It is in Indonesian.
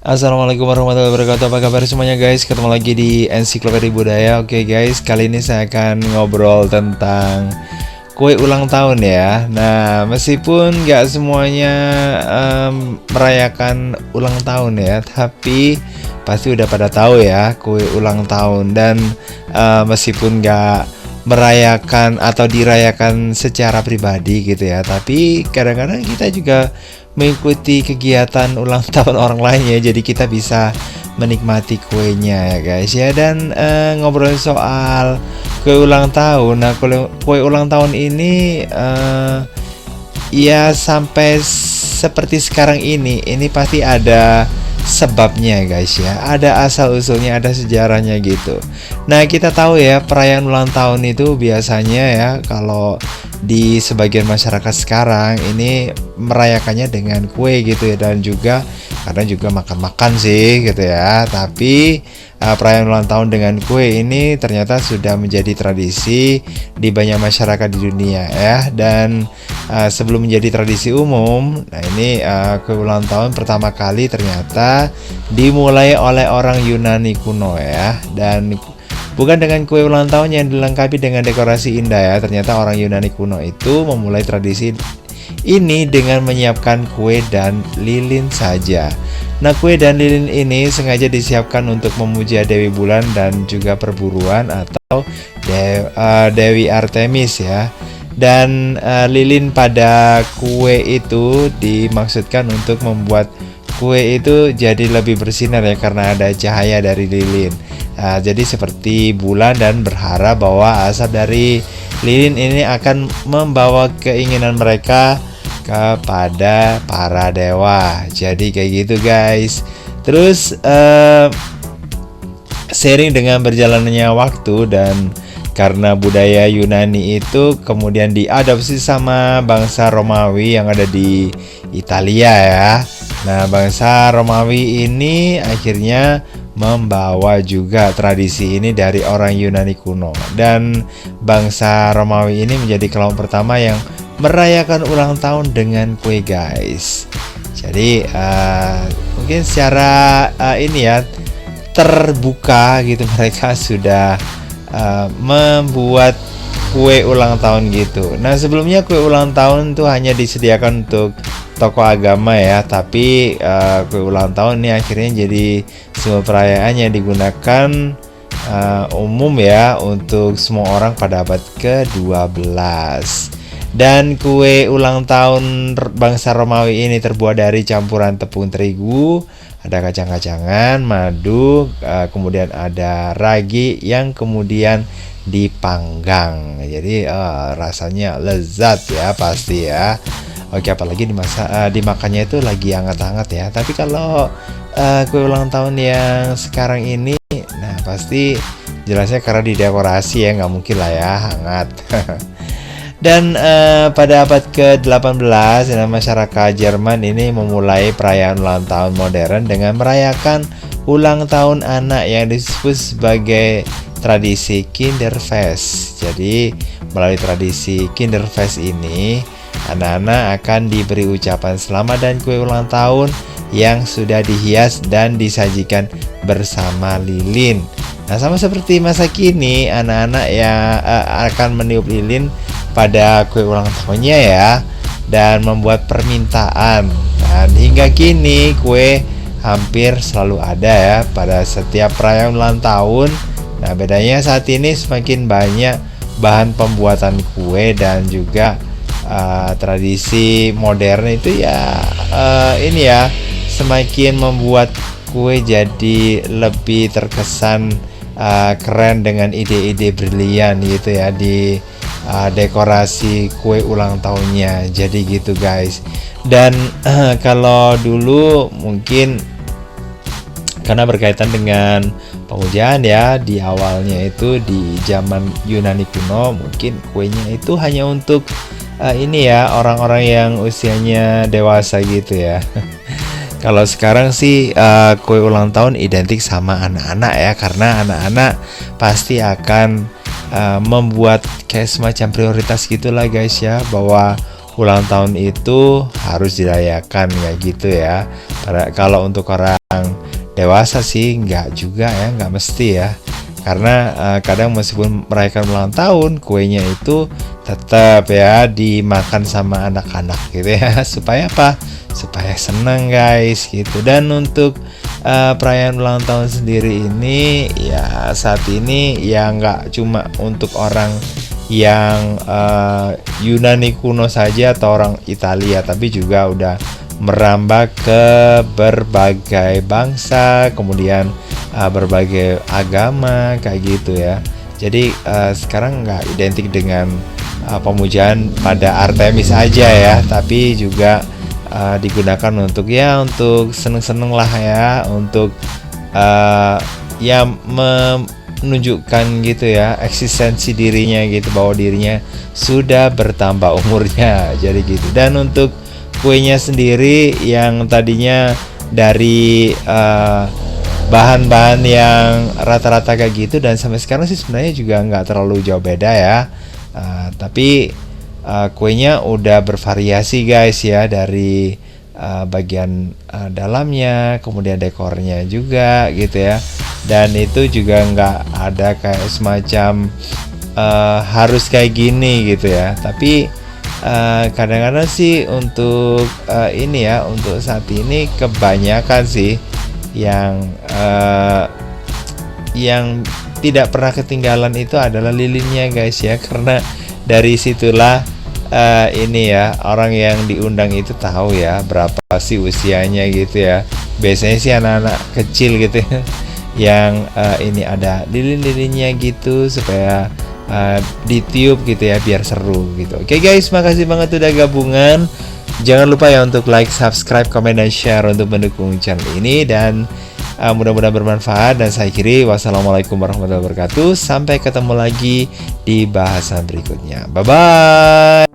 Assalamualaikum warahmatullahi wabarakatuh. Apa kabar semuanya guys? Ketemu lagi di Ensiklopedia Budaya. Oke guys, kali ini saya akan ngobrol tentang kue ulang tahun ya. Nah, meskipun nggak semuanya merayakan ulang tahun ya, tapi pasti udah pada tahu ya kue ulang tahun. Dan meskipun nggak merayakan atau dirayakan secara pribadi gitu ya, tapi kadang-kadang kita juga mengikuti kegiatan ulang tahun orang lain ya, jadi kita bisa menikmati kuenya ya guys ya. Dan ngobrol soal kue ulang tahun. Nah, kue ulang tahun ini ya sampai seperti sekarang ini pasti ada sebabnya guys ya, ada asal usulnya, ada sejarahnya gitu. Nah, kita tahu ya perayaan ulang tahun itu biasanya ya, kalau di sebagian masyarakat sekarang ini merayakannya dengan kue gitu ya, dan juga kadang juga makan-makan sih gitu ya. Tapi perayaan ulang tahun dengan kue ini ternyata sudah menjadi tradisi di banyak masyarakat di dunia ya. Dan sebelum menjadi tradisi umum, nah ini kue ulang tahun pertama kali ternyata dimulai oleh orang Yunani kuno ya. Dan bukan dengan kue ulang tahun yang dilengkapi dengan dekorasi indah ya. Ternyata orang Yunani kuno itu memulai tradisi ini dengan menyiapkan kue dan lilin saja. Nah, kue dan lilin ini sengaja disiapkan untuk memuja Dewi Bulan dan juga perburuan atau Dewi Artemis ya. Dan lilin pada kue itu dimaksudkan untuk membuat kue itu jadi lebih bersinar ya, karena ada cahaya dari lilin. Jadi seperti bulan, dan berharap bahwa asap dari lilin ini akan membawa keinginan mereka kepada para dewa. Jadi kayak gitu guys. Terus seiring dengan berjalannya waktu, dan karena budaya Yunani itu kemudian diadopsi sama bangsa Romawi yang ada di Italia ya. Nah, bangsa Romawi ini akhirnya membawa juga tradisi ini dari orang Yunani kuno, dan bangsa Romawi ini menjadi kelompok pertama yang merayakan ulang tahun dengan kue guys. Jadi mungkin secara ini ya terbuka gitu, mereka sudah membuat kue ulang tahun gitu. Nah, sebelumnya kue ulang tahun itu hanya disediakan untuk tokoh agama ya, tapi kue ulang tahun ini akhirnya jadi sebuah perayaan yang digunakan umum ya untuk semua orang pada abad ke-12. Dan kue ulang tahun bangsa Romawi ini terbuat dari campuran tepung terigu, ada kacang-kacangan, madu, kemudian ada ragi yang kemudian dipanggang. Jadi rasanya lezat ya pasti ya. Oke, apalagi dimakannya itu lagi hangat-hangat ya. Tapi kalau kue ulang tahun yang sekarang ini, nah pasti jelasnya karena didekorasi ya, nggak mungkin lah ya hangat. Dan pada abad ke-18 masyarakat Jerman ini memulai perayaan ulang tahun modern dengan merayakan ulang tahun anak yang disebut sebagai tradisi Kinderfest. Jadi melalui tradisi Kinderfest ini, anak-anak akan diberi ucapan selamat dan kue ulang tahun yang sudah dihias dan disajikan bersama lilin. Nah, sama seperti masa kini, anak-anak yang akan meniup lilin pada kue ulang tahunnya ya, dan membuat permintaan. Dan hingga kini kue hampir selalu ada ya pada setiap perayaan ulang tahun. Nah, bedanya saat ini semakin banyak bahan pembuatan kue, dan juga tradisi modern itu ya ini ya semakin membuat kue jadi lebih terkesan keren dengan ide-ide brilian gitu ya di dekorasi kue ulang tahunnya. Jadi gitu guys. Dan kalau dulu mungkin karena berkaitan dengan pemujaan ya, di awalnya itu di zaman Yunani kuno mungkin kuenya itu hanya untuk ini ya orang-orang yang usianya dewasa gitu ya. Kalau sekarang sih kue ulang tahun identik sama anak-anak ya, karena anak-anak pasti akan membuat kayak semacam prioritas gitulah guys ya, bahwa ulang tahun itu harus dirayakan kayak gitu ya. Kalau untuk orang dewasa sih nggak juga ya, nggak mesti ya. Karena kadang meskipun merayakan ulang tahun, kuenya itu tetap ya dimakan sama anak-anak gitu ya. Supaya apa? Supaya seneng guys gitu. Dan untuk perayaan ulang tahun sendiri ini ya saat ini ya nggak cuma untuk orang yang Yunani kuno saja atau orang Italia, tapi juga udah merambah ke berbagai bangsa, kemudian berbagai agama kayak gitu ya. Jadi sekarang nggak identik dengan pemujaan pada Artemis aja ya, tapi juga digunakan untuk ya untuk seneng-seneng lah ya, untuk ya menunjukkan gitu ya eksistensi dirinya gitu, bahwa dirinya sudah bertambah umurnya, jadi gitu. Dan untuk kuenya sendiri yang tadinya dari bahan-bahan yang rata-rata kayak gitu, dan sampai sekarang sih sebenarnya juga nggak terlalu jauh beda ya. Tapi kuenya udah bervariasi guys ya, dari bagian dalamnya, kemudian dekornya juga gitu ya. Dan itu juga nggak ada kayak semacam harus kayak gini gitu ya. Tapi kadang-kadang sih untuk ini ya, untuk saat ini kebanyakan sih yang tidak pernah ketinggalan itu adalah lilinnya guys ya, karena dari situlah ini ya, orang yang diundang itu tahu ya berapa sih usianya gitu ya. Biasanya sih anak-anak kecil gitu ya, yang ini ada lilin-lilinnya gitu supaya ditiup gitu ya, biar seru gitu. Oke guys, makasih banget udah gabungan. Jangan lupa ya untuk like, subscribe, komen, dan share untuk mendukung channel ini. Dan mudah-mudahan bermanfaat. Dan saya akhiri, wassalamualaikum warahmatullahi wabarakatuh. Sampai ketemu lagi di bahasan berikutnya. Bye-bye.